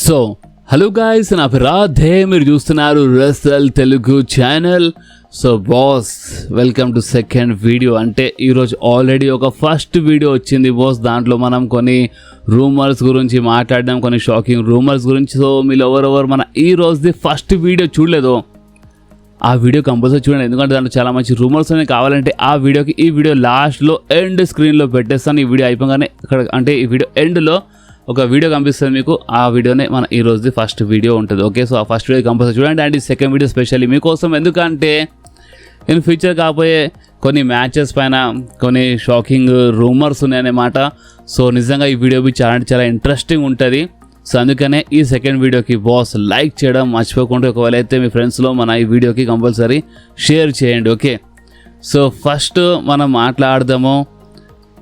So hello guys, నా పేరు రాధే, మీరు చూస్తున్నారు Russell Telugu channel. So boss, welcome to second video. అంటే ఈరోజు ఆల్రెడీ ఒక ఫస్ట్ వీడియో వచ్చింది బాస్. దాంట్లో మనం కొన్ని రూమర్స్ గురించి మాట్లాడడం, కొన్ని షాకింగ్ రూమర్స్ గురించి. సో మీరు ఎవరెవరు మన ఈ రోజుది ఫస్ట్ వీడియో చూడలేదో ఆ వీడియో కంపల్సరీ చూడండి, ఎందుకంటే దాంట్లో చాలా మంచి రూమర్స్ అనేవి కావాలంటే ఆ వీడియోకి ఈ వీడియో లాస్ట్లో ఎండ్ స్క్రీన్లో పెట్టేస్తాను. ఈ వీడియో అయిపోగానే ఇక్కడ అంటే ఈ వీడియో ఎండ్లో ఒక వీడియో కనిపిస్తుంది మీకు. ఆ వీడియోనే మన ఈ రోజుది ఫస్ట్ వీడియో ఉంటుంది. ఓకే, సో ఆ ఫస్ట్ వీడియో కంపల్సరీ చూడండి. అండ్ ఈ సెకండ్ వీడియో స్పెషల్లీ మీకోసం, ఎందుకంటే ఇన్ ఫ్యూచర్ కాబోయే కొన్ని మ్యాచెస్ పైన కొన్ని షాకింగ్ రూమర్స్ ఉన్నాయన్నమాట. సో నిజంగా ఈ వీడియో చాలా ఇంట్రెస్టింగ్ ఉంటుంది. సో అందుకనే ఈ సెకండ్ వీడియోకి బాస్ లైక్ చేయడం మర్చిపోకుండా, ఒకవేళ అయితే మీ ఫ్రెండ్స్లో మన ఈ వీడియోకి కంపల్సరీ షేర్ చేయండి. ఓకే, సో ఫస్ట్ మనం మాట్లాడదాము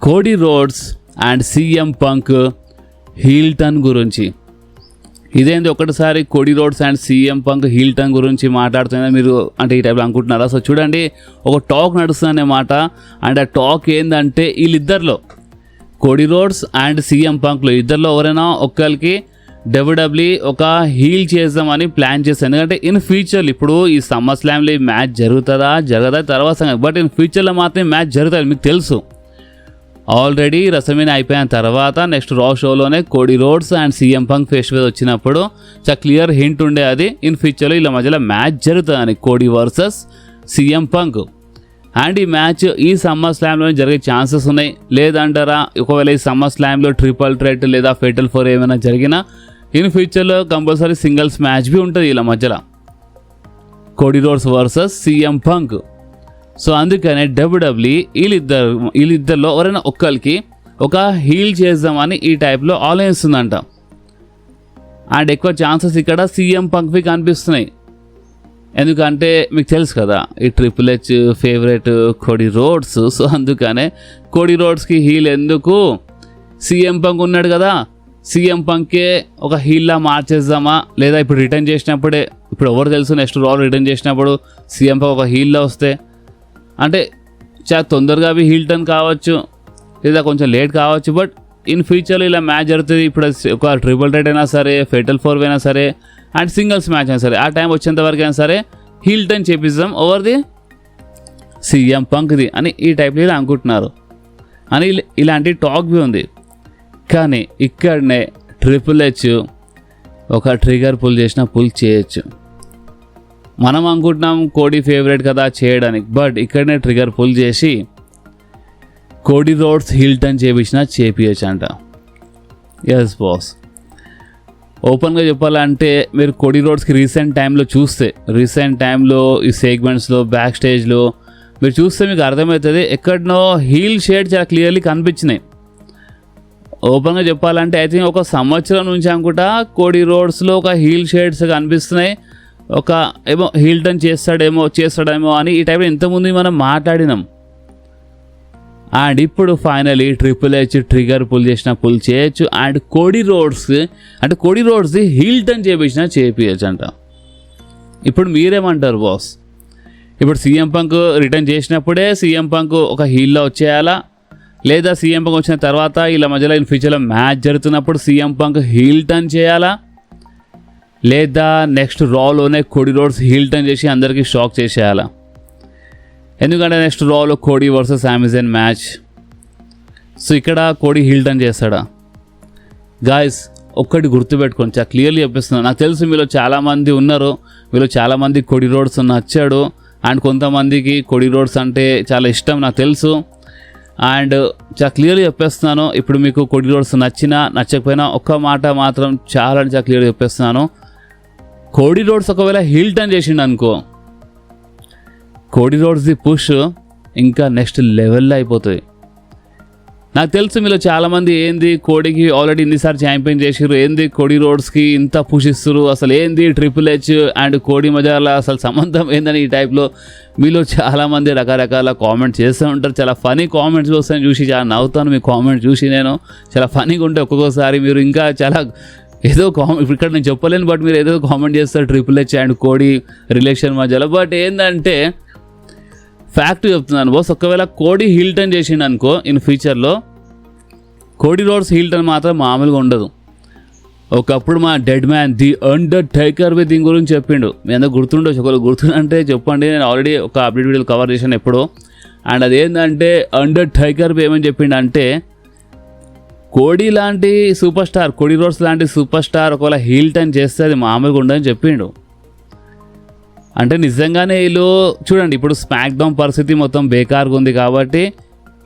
Cody Rhodes and CM Punk heel turn గురించి. ఇదేంటి ఒకటిసారి Cody Rhodes and CM Punk heel turn గురించి మాట్లాడుతున్నా మీరు అంటే ఈ టైప్లో అనుకుంటున్నారా? సో చూడండి, ఒక టాక్ నడుస్తుందన్నమాట. అండ్ ఆ టాక్ ఏంటంటే వీళ్ళిద్దరిలో, కోడీ రోడ్స్ అండ్ సీఎం పంక్లో ఇద్దరిలో ఎవరైనా ఒక్కరికి డబ్ల్యూడబ్ల్యూఈ ఒక హీల్ చేద్దామని ప్లాన్ చేస్తాను. ఎందుకంటే ఇన్ ఫ్యూచర్ ఇప్పుడు ఈ సమ్మర్ స్లామ్లో ఈ మ్యాచ్ జరగదా తర్వాత సంగతి, బట్ ఇన్ ఫ్యూచర్లో మాత్రమే మ్యాచ్ జరుగుతుంది. మీకు తెలుసు ఆల్రెడీ రసమీన అయిపోయిన తర్వాత నెక్స్ట్ రా షోలోనే Cody Rhodes and CM Punk face వచ్చినప్పుడు చాలా క్లియర్ హింట్ ఉండే అది ఇన్ ఫ్యూచర్లో ఇలా మధ్యలో మ్యాచ్ జరుగుతుందని, Cody versus CM punk. And ఈ మ్యాచ్ ఈ సమ్మర్ స్లామ్లో జరిగే ఛాన్సెస్ ఉన్నాయి. లేదంటారా ఒకవేళ ఈ సమ్మర్ స్లామ్లో ట్రిపుల్ థ్రెట్ లేదా ఫెటల్ 4 ఏమైనా జరిగినా ఇన్ ఫ్యూచర్లో కంపల్సరీ సింగిల్స్ మ్యాచ్ బి ఉంటుంది ఇలా మధ్యలో, Cody roads versus CM punk. So అందుకనే డబ్ల్యూడబ్ల్యూఈ వీళ్ళిద్దరిలో ఎవరైనా ఒక్కరికి ఒక హీల్ చేద్దామని ఈ టైప్లో ఆలోచిస్తుందంట. అండ్ ఎక్కువ ఛాన్సెస్ ఇక్కడ సీఎం పంక్వి కనిపిస్తున్నాయి. ఎందుకంటే మీకు తెలుసు కదా ఈ triple H favourite Cody roads. So అందుకనే కోడీ రోడ్స్కి హీల్ ఎందుకు, సీఎం పంక్ ఉన్నాడు కదా, సీఎం పంకే ఒక హీల్లా మార్చేద్దామా, లేదా ఇప్పుడు రిటర్న్ చేసినప్పుడే, ఇప్పుడు ఎవరు తెలుసు నెక్స్ట్ రాల్ రిటర్న్ చేసినప్పుడు సీఎం పంక్ ఒక హీల్లా వస్తే అంటే చాలా తొందరగా అవి హీల్ టర్న్ కావచ్చు లేదా కొంచెం లేట్ కావచ్చు, బట్ ఇన్ ఫ్యూచర్లో ఇలా మ్యాచ్ జరుగుతుంది. ఇప్పుడు ఒక ట్రిపుల్ థ్రెట్ అయినా సరే, ఫెటల్ 4 అయినా సరే, అండ్ సింగిల్స్ మ్యాచ్ అయినా సరే, ఆ టైం వచ్చేంత వరకు అయినా సరే హీల్ టర్న్ చేపిద్దాం ఓవర్ది సీఎం పంక్ది అని ఈ టైప్లో ఇలా అనుకుంటున్నారు అని ఇలాంటి టాక్ బి ఉంది. కానీ ఇక్కడనే ట్రిపుల్ హెచ్ ఒక ట్రిగర్ పుల్ చేయొచ్చు. మనం అనుకుంటున్నాం కోడీ ఫేవరెట్ కదా చేయడానికి, బట్ ఇక్కడనే ట్రిగర్ పుల్ చేసి కోడీ రోడ్స్ హీల్ టర్న్ చేపించచ్చు అంట. ఎస్ బాస్, ఓపెన్గా చెప్పాలంటే మీరు కోడీ రోడ్స్కి రీసెంట్ టైంలో ఈ సెగ్మెంట్స్లో బ్యాక్ స్టేజ్లో మీరు చూస్తే మీకు అర్థమవుతుంది ఎక్కడనో హీల్ షేడ్ చాలా క్లియర్లీ కనిపించినాయి. ఓపెన్గా చెప్పాలంటే ఐ థింక్ ఒక సంవత్సరం నుంచి అనుకుంటా కోడీ రోడ్స్లో ఒక హీల్ షేడ్స్ కనిపిస్తున్నాయి. ఒక ఏమో హీల్ టర్న్ చేస్తాడేమో అని ఈ టైప్లో ఇంతకుముందు మనం మాట్లాడినాం. అండ్ ఇప్పుడు finally triple H trigger pull చేయొచ్చు. అండ్ కోడీ రోడ్స్ది హీల్ టర్న్ చేపించచ్చు అంట. ఇప్పుడు మీరేమంటారు బాస్? ఇప్పుడు సీఎం పంక్ రిటర్న్ చేసినప్పుడే సీఎం పంక్ ఒక హీల్లో వచ్చేయాలా, లేదా సీఎం పంక్ వచ్చిన తర్వాత ఇలా మధ్యలో ఇన్ ఫ్యూచర్లో మ్యాచ్ జరుగుతున్నప్పుడు సీఎం పంక్ హీల్ టర్న్ చేయాలా, లేదా నెక్స్ట్ రాలోనే కోడీ రోడ్స్ హీల్ టర్న్ చేసి అందరికీ షాక్ చేసేయాలా? ఎందుకంటే నెక్స్ట్ రాలో కోడీ వర్సెస్ సామీ జైన్ మ్యాచ్. సో ఇక్కడ కోడీ హీల్ టర్న్ చేస్తాడా? గాయస్ ఒక్కటి గుర్తుపెట్టుకోండి, చాలా క్లియర్లీ చెప్పిస్తున్నాను. నాకు తెలుసు మీలో చాలామంది ఉన్నారు, మీలో చాలామంది కోడీ రోడ్స్ నచ్చాడు, అండ్ కొంతమందికి కోడీ రోడ్స్ అంటే చాలా ఇష్టం నాకు తెలుసు. అండ్ చాలా క్లియర్గా చెప్పేస్తున్నాను, ఇప్పుడు మీకు కోడీ రోడ్స్ నచ్చకపోయినా ఒక్క మాట మాత్రం చాలా క్లియర్గా చెప్పేస్తున్నాను. కోడీ రోడ్స్ ఒకవేళ హీల్ టర్న్ చేసిండు అనుకో, కోడీ రోడ్స్ది పుష్ ఇంకా నెక్స్ట్ లెవెల్లో అయిపోతుంది. నాకు తెలుసు మీలో చాలామంది ఏంది కోడీకి ఆల్రెడీ ఇన్నిసార్లు ఛాంపియన్ చేసిర్రు, ఏంది కోడీ రోడ్స్కి ఇంత పుష్ ఇస్తారు, అసలు ఏంది ట్రిపుల్ హెచ్ అండ్ కోడీ మధ్యలో అసలు సంబంధం ఏందని ఈ టైప్లో మీలో చాలామంది రకరకాల కామెంట్స్ చేస్తూ ఉంటారు. చాలా ఫనీ కామెంట్స్ వస్తాయని చూసి చాలా నవ్వుతాను. మీ కామెంట్ చూసి నేను చాలా ఫనీగా ఉంటే ఒక్కొక్కసారి మీరు ఇంకా చాలా ఏదో కామెంట్ ఇక్కడ నేను చెప్పలేను, బట్ మీరు ఏదో కామెంట్ చేస్తారు triple H and Cody relation మధ్యలో. బట్ ఏంటంటే ఫ్యాక్ట్ చెప్తున్నాను బాస్, ఒకవేళ కోడీ హీల్ టర్న్ చేసిండు అనుకో ఇన్ ఫ్యూచర్లో కోడీ రోడ్స్ హీల్ టర్న్ మాత్రం మామూలుగా ఉండదు. ఒకప్పుడు మా డెడ్ మ్యాన్ ది అండర్టేకర్ దీని గురించి చెప్పిండు. మీ అందరూ గుర్తుండొచ్చు, ఒకవేళ గుర్తుందంటే చెప్పండి. నేను ఆల్రెడీ ఒక అప్డేట్ వీడియోలు కవర్ చేశాను ఎప్పుడో. అండ్ అదేంటంటే అండర్టేకర్ ఏమని చెప్పిండు అంటే, కోడి లాంటి సూపర్ స్టార్, కోడి రోడ్స్ లాంటి సూపర్ స్టార్ ఒకవేళ హీల్ టర్న్ చేస్తే అది మామూలుగా ఉండదని చెప్పిండు. అంటే నిజంగానే వీళ్ళు చూడండి, ఇప్పుడు స్మాక్ డౌన్ పరిస్థితి మొత్తం బేకార్గా ఉంది కాబట్టి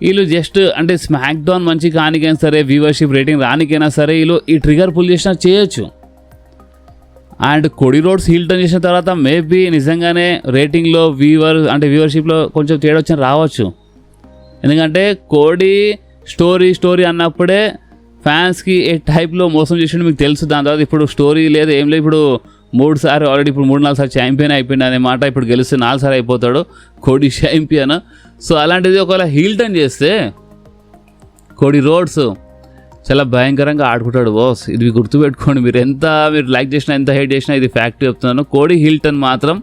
వీళ్ళు జస్ట్ అంటే స్మాక్ డౌన్ మంచి కానికైనా సరే, వ్యూవర్షిప్ రేటింగ్ రానికైనా సరే వీళ్ళు ఈ ట్రిగర్ పుల్ చేసినా చేయొచ్చు. అండ్ కోడి రోడ్స్ హీల్ టర్న్ చేసిన తర్వాత మేబీ నిజంగానే రేటింగ్లో వ్యూవర్షిప్లో కొంచెం తేడా వచ్చిన రావచ్చు. ఎందుకంటే కోడి స్టోరీ అన్నప్పుడే ఫ్యాన్స్కి ఏ టైప్లో మోసం చేసిండు మీకు తెలుసు. దాని తర్వాత ఇప్పుడు స్టోరీ లేదు, ఏం లేదు. ఇప్పుడు 3 సార్లు ఆల్రెడీ, ఇప్పుడు 3-4 సార్లు ఛాంపియన్ అయిపోయింది అనే మాట. ఇప్పుడు గెలిస్తే 4 సార్లు అయిపోతాడు కోడి ఛాంపియన్. సో అలాంటిది ఒకవేళ హీల్ టర్న్ చేస్తే కోడి రోడ్స్ చాలా భయంకరంగా ఆడుకుంటాడు బాస్. ఇది గుర్తుపెట్టుకోండి. మీరు లైక్ చేసినా, ఎంత హేట్ చేసినా, ఇది ఫ్యాక్ట్ చెప్తున్నాను. కోడి హీల్ టర్న్ మాత్రం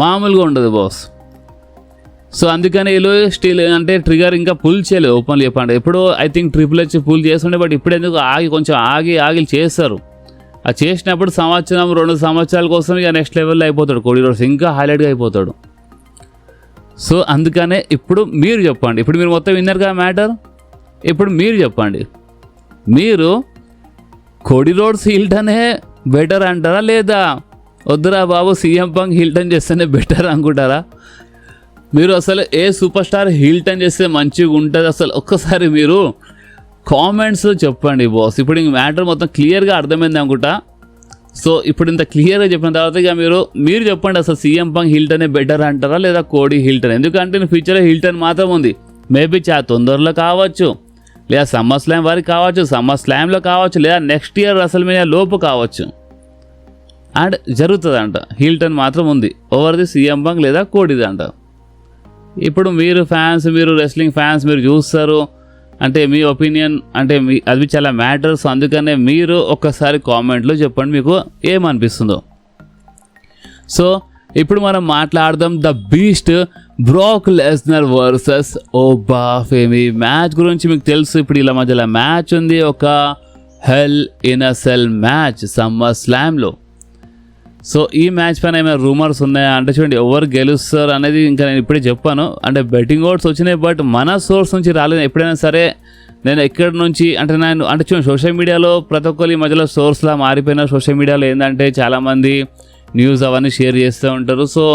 మామూలుగా ఉండదు బాస్. సో అందుకని వీళ్ళు స్టిల్ అంటే ట్రిగర్ ఇంకా పుల్ చేయలేదు. ఓపెన్లీ చెప్పండి, ఎప్పుడు I think triple H pull చేస్తుండే, బట్ ఇప్పుడు ఎందుకు కొంచెం ఆగి చేస్తారు. అది చేసినప్పుడు 1-2 సంవత్సరాల కోసం ఇక నెక్స్ట్ లెవెల్లో అయిపోతాడు కోడి రోడ్స్, ఇంకా హైలైట్గా అయిపోతాడు. సో అందుకనే ఇప్పుడు మీరు చెప్పండి, ఇప్పుడు మీరు మొత్తం విన్నర్గా మ్యాటర్. ఇప్పుడు మీరు చెప్పండి, మీరు కోడి రోడ్స్ హీల్టనే బెటర్ అంటారా, లేదా వద్దురా బాబు సీఎం పంక్ హీల్టన్ చేస్తేనే బెటర్ అనుకుంటారా? మీరు అసలు ఏ సూపర్ స్టార్ హీల్టన్ చేస్తే మంచిగా ఉంటుంది అసలు ఒక్కసారి మీరు కామెంట్స్ చెప్పండి బాస్. ఇప్పుడు ఇంక మ్యాటర్ మొత్తం క్లియర్గా అర్థమైంది అనుకుంటా. సో ఇప్పుడు ఇంత క్లియర్గా చెప్పిన తర్వాత ఇక మీరు చెప్పండి, అసలు సీఎం పంక్ హిల్టనే బెటర్ అంటారా, లేదా కోడి హిల్టన్? ఎందుకంటే ఫ్యూచర్లో హిల్టన్ మాత్రం ఉంది. మేబీ చాలా తొందరలో కావచ్చు, లేదా సమ్మర్ స్లామ్ వారికి కావచ్చు, సమ్మర్ స్లామ్లో కావచ్చు, లేదా నెక్స్ట్ ఇయర్ రెసల్మేనియా లోపు కావచ్చు. అండ్ జరుగుతుందంట, హిల్టన్ మాత్రం ఉంది. ఓవర్ది సీఎం పంక్ లేదా కోడిది అంట. ఇప్పుడు మీరు రెస్లింగ్ ఫ్యాన్స్ మీరు చూస్తారు అంటే మీ ఒపీనియన్ అంటే అది చాలా మ్యాటర్స్. అందుకనే మీరు ఒక్కసారి కామెంట్లో చెప్పండి మీకు ఏమనిపిస్తుందో. సో ఇప్పుడు మనం మాట్లాడదాం the Beast Brock Lesnar versus Obafemi match గురించి. మీకు తెలుసు ఇప్పుడు ఇలా మధ్యలో మ్యాచ్ ఉంది, ఒక Hell in a Cell match సమ్మర్ స్లామ్లో. సో ఈ మ్యాచ్ పైన ఏమైనా రూమర్స్ ఉన్నాయా అంటే చూడండి, ఎవరు గెలుస్తారు అనేది ఇంకా నేను ఇప్పుడే చెప్పాను. అంటే బెట్టింగ్ ఓట్స్ వచ్చినాయి, బట్ మన సోర్స్ నుంచి రాలేదు. ఎప్పుడైనా సరే నేను ఎక్కడి నుంచి అంటే చూడండి, సోషల్ మీడియాలో ప్రతి ఒక్కరు ఈ మధ్యలో సోర్స్లా మారిపోయిన. సోషల్ మీడియాలో ఏంటంటే చాలామంది న్యూస్ అవన్నీ షేర్ చేస్తూ ఉంటారు. సో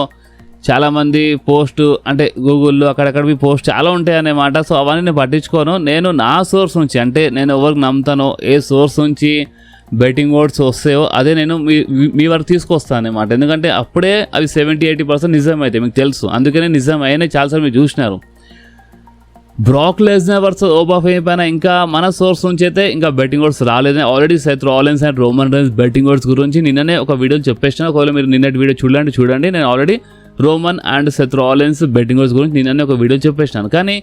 చాలామంది పోస్ట్ అంటే గూగుల్లో అక్కడక్కడ పోస్ట్ చాలా ఉంటాయి అన్నమాట. సో అవన్నీ నేను పట్టించుకోను. నేను నా సోర్స్ నుంచి అంటే నేను ఎవరికి నమ్ముతానో, ఏ సోర్స్ నుంచి బెట్టింగ్ ఓట్స్ వస్తాయో అదే నేను మీ వరకు తీసుకొస్తాను అన్నమాట. ఎందుకంటే అప్పుడే అవి 70-80% నిజం అయితే మీకు తెలుసు. అందుకనే నిజం అయినా చాలాసార్లు మీరు చూసినారు. బ్రాక్ లెస్నర్ వర్సెస్ ఓబాఫేమి పైన ఇంకా మన సోర్స్ నుంచి అయితే ఇంకా బెట్టింగ్ ఓట్స్ రాలేదు. Already Seth Rollins and Roman Reigns betting oats గురించి నిన్ననే ఒక వీడియో చెప్పేసిన. ఒకవేళ మీరు నిన్నటి వీడియో చూడండి. నేను already Roman and Seth Rollins betting oats గురించి నిన్ననే ఒక వీడియో చెప్పేసినాను. కానీ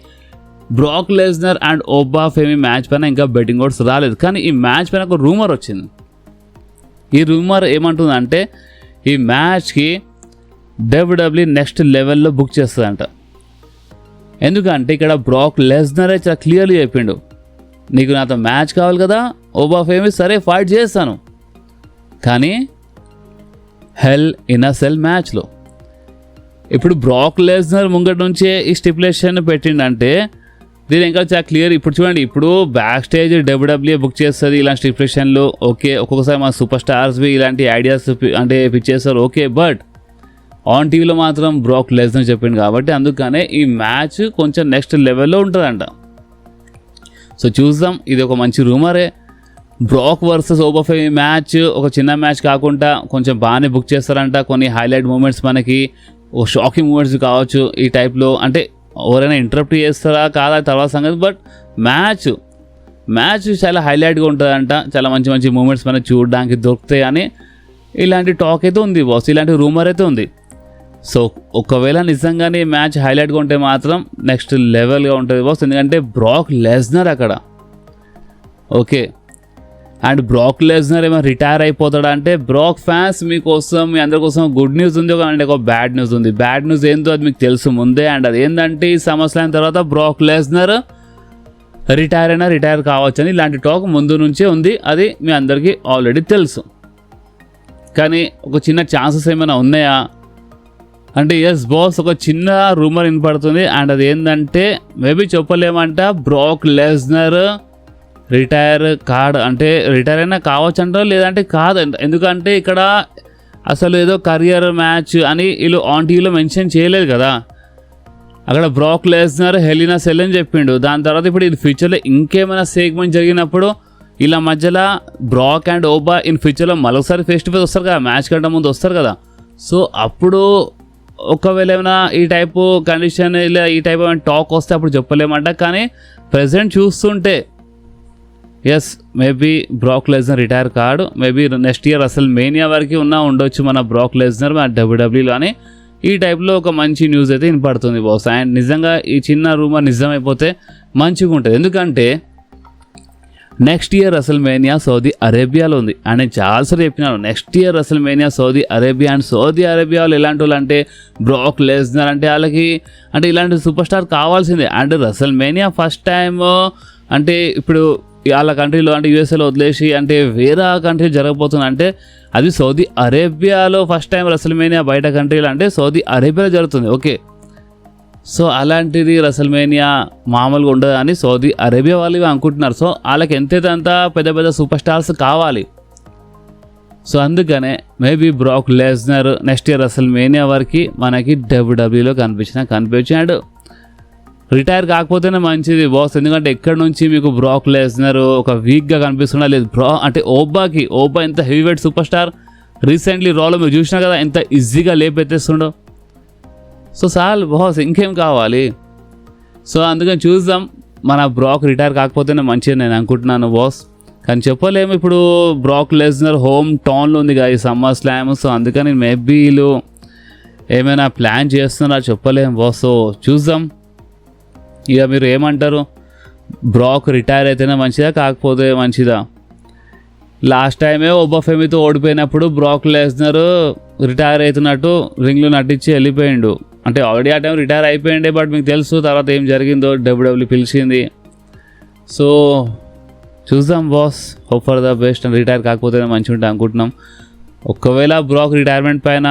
బ్రాక్ లెస్నర్ అండ్ ఓబాఫేమి మ్యాచ్ పైన ఇంకా బెట్టింగ్ ఓట్స్ రాలేదు. కానీ ఈ మ్యాచ్ పైన ఒక రూమర్ వచ్చింది. ఈ రూమర్ ఏమంటుందంటే ఈ మ్యాచ్కి WWE నెక్స్ట్ లెవెల్లో బుక్ చేస్తుందంట. ఎందుకంటే ఇక్కడ బ్రాక్ లెస్నరే చాలా క్లియర్లీ చెప్పిండు, నీకు నాతో మ్యాచ్ కావాలి కదా ఓబాఫేమి, సరే ఫైట్ చేస్తాను, కానీ హెల్ ఇన్ అ సెల్ మ్యాచ్లో. ఇప్పుడు బ్రాక్ లెస్నర్ ముంగటి నుంచే ఈ స్టిపులేషన్ పెట్టిండంటే దీని ఇంకా చాలా క్లియర్. ఇప్పుడు చూడండి, ఇప్పుడు బ్యాక్ స్టేజ్ WWE బుక్ చేస్తుంది ఇలాంటి స్టిపులేషన్లు. ఓకే, ఒక్కొక్కసారి మా సూపర్ స్టార్స్వి ఇలాంటి ఐడియాస్ అంటే పిచ్ చేస్తారు. ఓకే, బట్ ఆన్ టీవీలో మాత్రం బ్రాక్ లెస్నర్ చెప్పిండు కాబట్టి అందుకనే ఈ మ్యాచ్ కొంచెం నెక్స్ట్ లెవెల్లో ఉంటుందంట. సో చూద్దాం, ఇది ఒక మంచి రూమరే. బ్రాక్ వర్సెస్ ఓబాఫేమి మ్యాచ్ ఒక చిన్న మ్యాచ్ కాకుండా కొంచెం బాగానే బుక్ చేస్తారంట. కొన్ని హైలైట్ మూమెంట్స్ మనకి షాకింగ్ మూమెంట్స్ కావచ్చు ఈ టైప్లో. అంటే ఎవరైనా ఇంటరప్ట్ చేస్తారా కాదా తర్వాత సంగతి, బట్ మ్యాచ్ చాలా హైలైట్గా ఉంటుందంట. చాలా మంచి మంచి మూమెంట్స్ మనకి చూడడానికి దొరుకుతాయి అని ఇలాంటి టాక్ అయితే ఉంది బాస్, ఇలాంటి రూమర్ అయితే ఉంది. సో ఒకవేళ నిజంగానే మ్యాచ్ హైలైట్గా ఉంటే మాత్రం నెక్స్ట్ లెవెల్గా ఉంటుంది బాస్. ఎందుకంటే బ్రాక్ లెస్నర్ అక్కడ. ఓకే, అండ్ బ్రాక్ లెస్నర్ ఏమైనా రిటైర్ అయిపోతాడా అంటే బ్రాక్ ఫ్యాన్స్ మీకోసం మీ అందరి కోసం గుడ్ న్యూస్ ఉంది, అంటే ఒక బ్యాడ్ న్యూస్ ఉంది. బ్యాడ్ న్యూస్ ఏంటో అది మీకు తెలుసు ముందే. అండ్ అది ఏంటంటే ఈ సమ్మర్ స్లామ్ తర్వాత బ్రాక్ లెస్నర్ రిటైర్ కావచ్చని ఇలాంటి టాక్ ముందు నుంచే ఉంది. అది మీ అందరికీ ఆల్రెడీ తెలుసు. కానీ ఒక చిన్న ఛాన్సెస్ ఏమైనా ఉన్నాయా అంటే ఎస్ బాస్, ఒక చిన్న రూమర్ వినపడుతుంది. అండ్ అది ఏంటంటే మేబీ చెప్పలేమంట, బ్రాక్ లెస్నర్ రిటైర్ అయినా కావచ్చు అంటారు, లేదంటే కాదు. ఎందుకంటే ఇక్కడ అసలు ఏదో కరియర్ మ్యాచ్ అని వీళ్ళు ఆన్ టీవీలో మెన్షన్ చేయలేదు కదా. అక్కడ బ్రాక్ లెస్నర్ హెలినా సెల్ అని చెప్పిండు. దాని తర్వాత ఇప్పుడు ఇది ఫ్యూచర్లో ఇంకేమైనా సెగ్మెంట్ జరిగినప్పుడు ఇలా మధ్యలో బ్రాక్ అండ్ ఓబా ఇన్ ఫ్యూచర్లో మరొకసారి ఫేస్ టు ఫేస్ వస్తారు కదా, మ్యాచ్ కంటే ముందు వస్తారు కదా. సో అప్పుడు ఒకవేళ ఏమైనా ఈ టైపు కండిషన్ ఇలా ఈ టైప్ ఏమైనా టాక్ వస్తే అప్పుడు చెప్పలేమంట. కానీ ప్రజెంట్ చూస్తుంటే yes maybe Brock Lesnar retire కాడు. మేబీ నెక్స్ట్ ఇయర్ అసలు మేనియా వరకు ఉండొచ్చు మన బ్రాక్ లెస్నర్ మన డబ్ల్యూడబ్ల్యూలో అని ఈ టైప్లో ఒక మంచి న్యూస్ అయితే వినపడుతుంది బాస్. అండ్ నిజంగా ఈ చిన్న రూమర్ నిజమైపోతే మంచిగా ఉంటుంది. ఎందుకంటే నెక్స్ట్ ఇయర్ అసలు మేనియా సౌదీ అరేబియాలో ఉంది. అండ్ నేను చాలాసార్లు చెప్పినాను, నెక్స్ట్ ఇయర్ అసలు Mania Saudi Arabia. And Saudi అరేబియాలో ఎలాంటి వాళ్ళు అంటే బ్రాక్ లెస్నర్ అంటే వాళ్ళకి అంటే ఇలాంటి సూపర్ స్టార్ కావాల్సిందే. అండ్ అసలు మేనియా ఫస్ట్ టైం అంటే ఇప్పుడు వాళ్ళ కంట్రీలో అంటే యూఎస్ఏలో వదిలేసి అంటే వేరే కంట్రీ జరగబోతుంది అంటే అది సౌదీ అరేబియాలో ఫస్ట్ టైం రెసల్మేనియా బయట కంట్రీలో అంటే సౌదీ అరేబియాలో జరుగుతుంది. ఓకే, సో అలాంటిది రెసల్మేనియా మామూలుగా ఉండదు అని సౌదీ అరేబియా వాళ్ళు అనుకుంటున్నారు. సో వాళ్ళకి ఎంతైతే అంత పెద్ద పెద్ద సూపర్ స్టార్స్ కావాలి. సో అందుకనే maybe Brock Lesnar next year WrestleMania వరకు మనకి డబ్ల్యూడబ్ల్యూలో కనిపించాడు. రిటైర్ కాకపోతేనే మంచిది బాస్. ఎందుకంటే ఎక్కడి నుంచి మీకు బ్రాక్ లెస్నర్ ఒక వీక్గా కనిపిస్తున్నా లేదు. అంటే ఓబా ఎంత heavyweight superstar, recently రాలో మీరు చూసినా కదా ఎంత ఈజీగా లేపెత్తేస్తుండో. సో చాలు బాస్, ఇంకేం కావాలి. సో అందుకని చూద్దాం, మన బ్రాక్ రిటైర్ కాకపోతేనే మంచిది నేను అనుకుంటున్నాను బాస్. కానీ చెప్పలేము, ఇప్పుడు బ్రాక్ లెస్నర్ హోమ్ టౌన్లో ఉంది కదా ఈ సమ్మర్ స్లామ్. సో అందుకని మేబీ వీళ్ళు ఏమైనా ప్లాన్ చేస్తున్నారా చెప్పలేము బాస్. సో చూద్దాం, ఇక మీరు ఏమంటారు, బ్రాక్ రిటైర్ అయితేనే మంచిదా కాకపోతే మంచిదా? లాస్ట్ టైమే ఒబాఫెమితో ఓడిపోయినప్పుడు బ్రాక్ లెస్నర్ రిటైర్ అవుతున్నట్టు రింగ్లో నటించి వెళ్ళిపోయిండు. అంటే ఆల్రెడీ ఆ టైం రిటైర్ అయిపోయిండే, బట్ మీకు తెలుసు తర్వాత ఏం జరిగిందో, డబ్ల్యూడబ్ల్యూ పిలిచింది. సో చూద్దాం boss, hope for the best. Retire కాకపోతే మంచిగా ఉంటాయి అనుకుంటున్నాం. ఒకవేళ బ్రాక్ రిటైర్మెంట్ పైన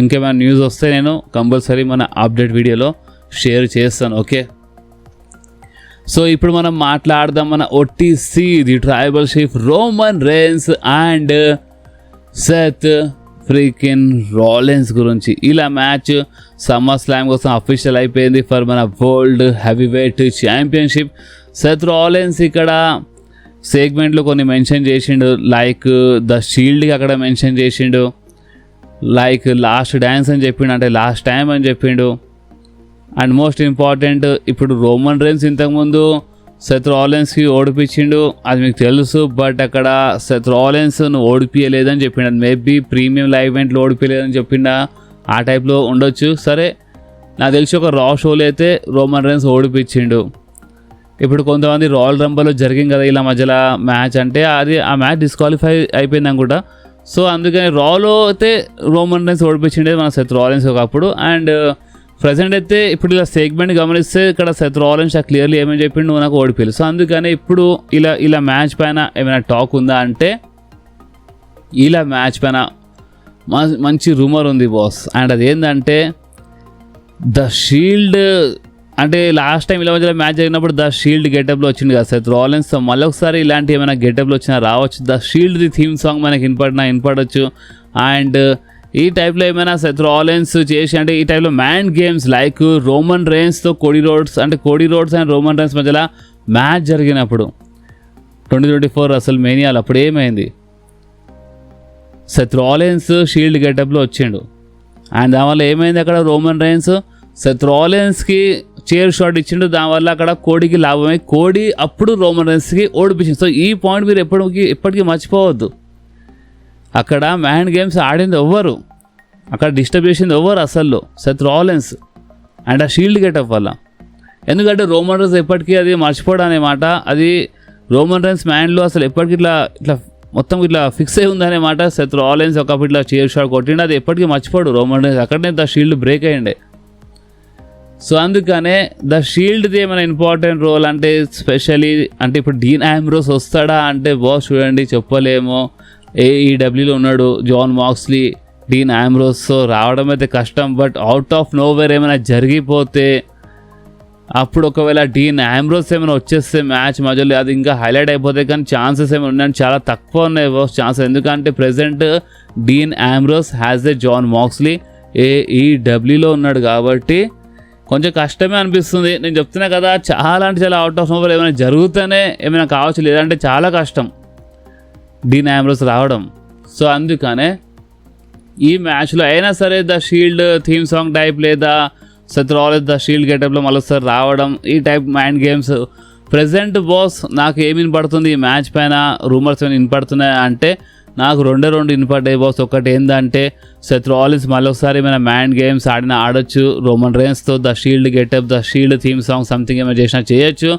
ఇంకేమైనా న్యూస్ వస్తే నేను కంపల్సరీ మన అప్డేట్ వీడియోలో షేర్ చేస్తాను. ఓకే, సో ఇప్పుడు మనం మాట్లాడదాం మన OTC the tribal chief Roman rains and Seth freaking Rollins గురించి. ఇలా మ్యాచ్ సమ్మర్ స్లామ్ కోసం అఫీషియల్ అయిపోయింది ఫర్ మన world heavy weight championship. Seth Rollins ఇక్కడ సెగ్మెంట్లో కొన్ని మెన్షన్ చేసిండు, లైక్ ద షీల్డ్కి అక్కడ మెన్షన్ చేసిండు, లైక్ లాస్ట్ డ్యాన్స్ అని చెప్పిండు, అంటే లాస్ట్ టైం అని చెప్పిండు. అండ్ మోస్ట్ ఇంపార్టెంట్, ఇప్పుడు రోమన్ రేన్స్ ఇంతకుముందు సెత్ రాలిన్స్కి ఓడిపించిండు, అది మీకు తెలుసు. బట్ అక్కడ సెత్ రాలిన్స్ ఓడిపియలేదని చెప్పిండు. అది మేబీ ప్రీమియం లైవ్ ఈవెంట్లో ఓడిపోయలేదని చెప్పిండా, ఆ టైప్లో ఉండొచ్చు. సరే, నాకు తెలిసి ఒక రా షోలో అయితే రోమన్ రేన్స్ ఓడిపించిండు. ఇప్పుడు కొంతమంది రాయల్ రంబల్లో జరిగింది కదా ఇలా మధ్యలో మ్యాచ్, అంటే అది ఆ మ్యాచ్ డిస్క్వాలిఫై అయిపోయింది అనుకుంటా. సో అందుకని రాలో అయితే రోమన్ రేన్స్ ఓడిపించిండే మన సెత్ రాలిన్స్ ఒకప్పుడు. అండ్ ప్రజెంట్ అయితే ఇప్పుడు ఇలా సెగ్మెంట్ గమనిస్తే ఇక్కడ సెత్ రాలిన్స్ క్లియర్లీ ఏమని చెప్పిండు, నువ్వు నాకు ఓడిపోయారు. సో అందుకని ఇప్పుడు ఇలా మ్యాచ్ పైన ఏమైనా టాక్ ఉందా అంటే ఇలా మ్యాచ్ పైన మంచి రూమర్ ఉంది బాస్. అండ్ అదేంటంటే ద షీల్డ్, అంటే లాస్ట్ టైం ఇలా మధ్యలో మ్యాచ్ జరిగినప్పుడు ద షీల్డ్ గెటప్లో వచ్చింది కదా సెత్ రాలిన్స్. సో మళ్ళీ ఒకసారి ఇలాంటి ఏమైనా గెటప్లో వచ్చినా రావచ్చు. The shield the theme song మనకి వినపడచ్చు. అండ్ ఈ టైప్లో ఏమైనా సెత్ రాలిన్స్ చేసి, అంటే ఈ టైప్లో మ్యాన్ గేమ్స్ లైక్ రోమన్ రేన్స్తో Cody Rhodes and Roman Reigns మధ్యలో మ్యాచ్ జరిగినప్పుడు 2024 అసలు మేనియాలు అప్పుడు ఏమైంది, సెత్ రాలిన్స్ షీల్డ్ గెటప్లో వచ్చిండు. అండ్ దానివల్ల ఏమైంది, అక్కడ రోమన్ రేన్స్ సెత్ రాలిన్స్కి చైర్ షాట్ ఇచ్చిండు, దానివల్ల అక్కడ కోడికి లాభమై కోడి అప్పుడు రోమన్ రేన్స్కి ఓడిపించింది. సో ఈ పాయింట్ మీరు ఎప్పటికీ మర్చిపోవద్దు. అక్కడ మ్యాన్ గేమ్స్ ఆడింది ఎవ్వరు, అక్కడ డిస్టర్బ్ చేసింది ఎవ్వరు అసలు, సెత్ రాలిన్స్ అండ్ ఆ షీల్డ్ గెటప్ వల్ల. ఎందుకంటే రోమన్ రేన్స్ ఎప్పటికీ అది మర్చిపోవడం అనే మాట, అది రోమన్ రేన్స్ మ్యాన్లో అసలు ఎప్పటికీ ఇట్లా మొత్తం ఇట్లా ఫిక్స్ అయి ఉందనే మాట. సెత్ రాలిన్స్ ఒకప్పుడు ఇట్లా చైర్ షాట్ కొట్టిండు, అది ఎప్పటికీ మర్చిపోడు రోమన్ రేన్స్. అక్కడనే ద షీల్డ్ బ్రేక్ అయ్యిండే. సో అందుకనే ద షీల్డ్ది ఏమైనా ఇంపార్టెంట్ రోల్ అంటే స్పెషలీ అంటే ఇప్పుడు డీన్ ఆంబ్రోస్ వస్తాడా అంటే బాస్ చూడండి చెప్పలేము. AEWలో ఉన్నాడు జాన్ మాక్స్లీ, డీన్ ఆంబ్రోస్ రావడం అయితే కష్టం. బట్ అవుట్ ఆఫ్ నోవేర్ ఏమైనా జరిగిపోతే అప్పుడు ఒకవేళ డీన్ ఆంబ్రోస్ ఏమైనా వచ్చేస్తే మ్యాచ్ మధ్యలో అది ఇంకా హైలైట్ అయిపోతే, కానీ ఛాన్సెస్ ఏమైనా ఉన్నాయంటే చాలా తక్కువ ఉన్నాయి ఛాన్సెస్. ఎందుకంటే present Dean Ambrose has a Jon Moxley AEWలో ఉన్నాడు కాబట్టి కొంచెం కష్టమే అనిపిస్తుంది. నేను చెప్తున్నా కదా, చాలా అంటే చాలా అవుట్ ఆఫ్ నోవేర్ ఏమైనా జరుగుతూనే ఏమైనా కావచ్చు, లేదంటే చాలా కష్టం డీన్ ఆంబ్రోస్ రావడం. సో అందుకనే ఈ మ్యాచ్లో అయినా సరే the Shield theme song type లేదా సెత్ రాలిన్స్ ద షీల్డ్ గెటప్లో మళ్ళొకసారి రావడం, ఈ type mind games present boss నాకు ఏమి వినపడుతుంది ఈ మ్యాచ్ పైన, రూమర్స్ ఏమైనా వినపడుతున్నాయి అంటే నాకు రెండు వినపడ్డాయి బాస్. ఒకటి ఏంటంటే సెత్ రాలిన్స్ మళ్ళొకసారి ఏమైనా మైండ్ గేమ్స్ ఆడొచ్చు రోమన్ రేన్స్తో, the Shield getup the Shield theme song something ఏమైనా చేసినా చేయొచ్చు.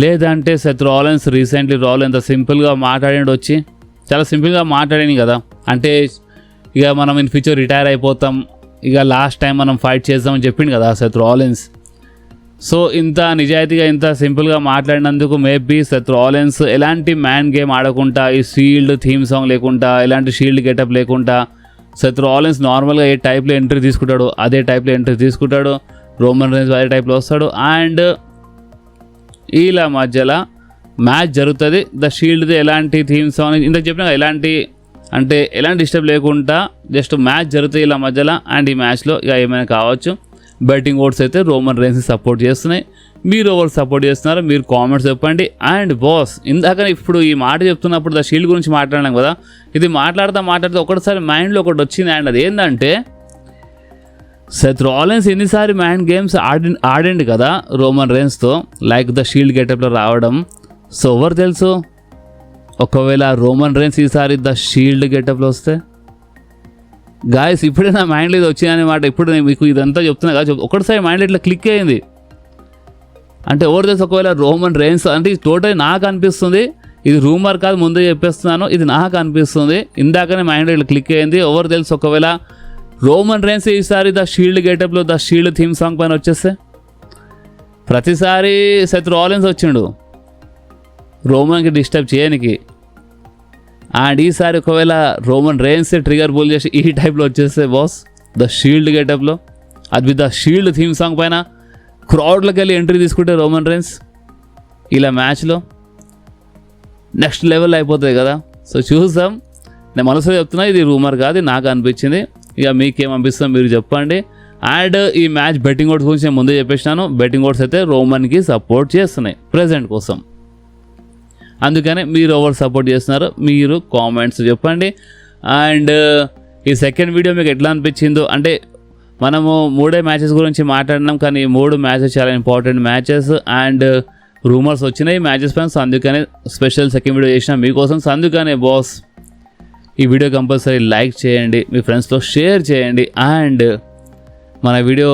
లేదంటే సెత్ రాలిన్స్ రీసెంట్లీ ఎంత సింపుల్గా మాట్లాడి వచ్చి చాలా సింపుల్గా మాట్లాడాను కదా, అంటే ఇక మనం ఇన్ ఫ్యూచర్ రిటైర్ అయిపోతాం, ఇక లాస్ట్ టైం మనం ఫైట్ చేద్దామని చెప్పిండు కదా సెత్ రాలిన్స్. సో ఇంత నిజాయితీగా ఇంత సింపుల్గా మాట్లాడినందుకు మేబీ సెత్ రాలిన్స్ ఎలాంటి మ్యాన్ గేమ్ ఆడకుండా, ఈ షీల్డ్ థీమ్ సాంగ్ లేకుండా, ఎలాంటి షీల్డ్ గెటప్ లేకుండా సెత్ రాలిన్స్ నార్మల్గా ఏ టైప్లో ఎంట్రీ తీసుకుంటాడో అదే టైప్లో ఎంట్రీ తీసుకుంటాడు, రోమన్ రేన్స్ అదే టైప్లో వస్తాడు. అండ్ వీళ్ళ మధ్యలో మ్యాచ్ జరుగుతుంది. ద షీల్డ్ది ఎలాంటి థీమ్ సాంగ్ ఇంత చెప్పినా ఎలాంటి అంటే ఎలాంటి డిస్టర్బ్ లేకుండా జస్ట్ మ్యాచ్ జరుగుతుంది ఇలా మధ్యలో. అండ్ ఈ మ్యాచ్లో ఇక ఏమైనా కావచ్చు. బెట్టింగ్ ఓట్స్ అయితే రోమన్ రేన్స్ని సపోర్ట్ చేస్తున్నాయి. మీరు ఎవరు సపోర్ట్ చేస్తున్నారో మీరు కామెంట్స్ చెప్పండి. అండ్ బాస్ ఇందాక ఇప్పుడు ఈ మాట చెప్తున్నప్పుడు ద షీల్డ్ గురించి మాట్లాడినాం కదా, ఇది మాట్లాడుతూ ఒకటిసారి మైండ్లో ఒకటి వచ్చింది. అండ్ అది ఏంటంటే సెత్ రాలిన్స్ ఎన్నిసారి మైండ్ గేమ్స్ ఆడండి కదా రోమన్ రేన్స్తో, లైక్ ద షీల్డ్ గెటప్లో రావడం. సో ఎవరు తెలుసు, ఒకవేళ రోమన్ రేన్స్ ఈసారి ద షీల్డ్ గెటప్లో వస్తే గాయస్ ఇప్పుడే నా మైండ్లో ఇది వచ్చిందనే మాట. ఇప్పుడు నేను మీకు ఇదంతా చెప్తున్నా కదా, ఒకటిసారి మైండ్లో ఇట్లా క్లిక్ అయ్యింది. అంటే ఎవరు తెలుసు, ఒకవేళ రోమన్ రేన్స్ అంటే టోటల్ నాకు అనిపిస్తుంది, ఇది రూమర్ కాదు ముందే చెప్పేస్తున్నాను, ఇది నాకు అనిపిస్తుంది. ఇందాకనే మైండ్లో ఇట్లా క్లిక్ అయ్యింది. ఎవరు తెలుసు ఒకవేళ రోమన్ రేన్స్ ఈసారి ద షీల్డ్ గెటప్లో ద షీల్డ్ థీమ్ సాంగ్ పైన వచ్చేస్తే. ప్రతిసారి సెత్ రాలిన్స్ వచ్చిండు రోమన్కి డిస్టర్బ్ చేయడానికి, అండ్ ఈసారి ఒకవేళ రోమన్ రేన్స్ ట్రిగర్ బుల్ చేసి ఈ టైప్లో వచ్చేస్తే బాస్ ద షీల్డ్ గెటప్లో, అది ద షీల్డ్ థీమ్ సాంగ్ పైన క్రౌడ్లోకి వెళ్ళి ఎంట్రీ తీసుకుంటే రోమన్ రేన్స్ ఇలా మ్యాచ్లో నెక్స్ట్ లెవెల్ అయిపోతుంది కదా. సో చూద్దాం, నేను మనసులో చెప్తున్నా, ఇది రూమర్ కాదు నాకు అనిపించింది. ఇక మీకేమనిపిస్తుందో మీరు చెప్పండి. అండ్ ఈ మ్యాచ్ బెట్టింగ్ ఓట్స్ గురించి నేను ముందే చెప్పేసినాను, బెట్టింగ్ ఓట్స్ అయితే రోమన్కి సపోర్ట్ చేస్తున్నాయి ప్రెజెంట్ కోసం. అందుకనే మీరు ఎవరు సపోర్ట్ చేస్తున్నారో మీరు కామెంట్స్ చెప్పండి. అండ్ ఈ సెకండ్ వీడియో మీకు ఎట్లా అనిపించిందో, అంటే మనము 3 మ్యాచెస్ గురించి మాట్లాడినాం, కానీ 3 మ్యాచెస్ చాలా ఇంపార్టెంట్ మ్యాచెస్ అండ్ రూమర్స్ వచ్చినాయి మ్యాచెస్ పైన. సో అందుకనే స్పెషల్ సెకండ్ వీడియో చేసిన మీకోసం. సో అందుకనే బాస్ ఈ వీడియో కంపల్సరీ లైక్ చేయండి, మీ ఫ్రెండ్స్తో షేర్ చేయండి. అండ్ మన వీడియో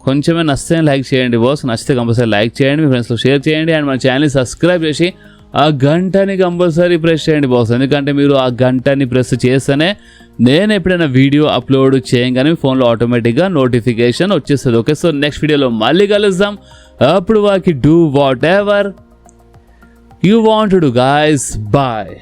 కొంచెమే నచ్చితే లైక్ చేయండి బాస్, నచ్చితే కంపల్సరీ లైక్ చేయండి, మీ ఫ్రెండ్స్తో షేర్ చేయండి. అండ్ మన ఛానల్ని సబ్స్క్రైబ్ చేసి ఆ గంటని కంపల్సరీ ప్రెస్ చేయండి బాస్, ఎందుకంటే మీరు ఆ గంటని ప్రెస్ చేస్తేనే నేను ఎప్పుడైనా వీడియో అప్లోడ్ చేయగానే ఫోన్లో ఆటోమేటిక్గా నోటిఫికేషన్ వచ్చేస్తుంది. ఓకే, సో నెక్స్ట్ వీడియోలో మళ్ళీ కలుద్దాం. అప్పుడు వాకి do whatever you want to do guys. Bye.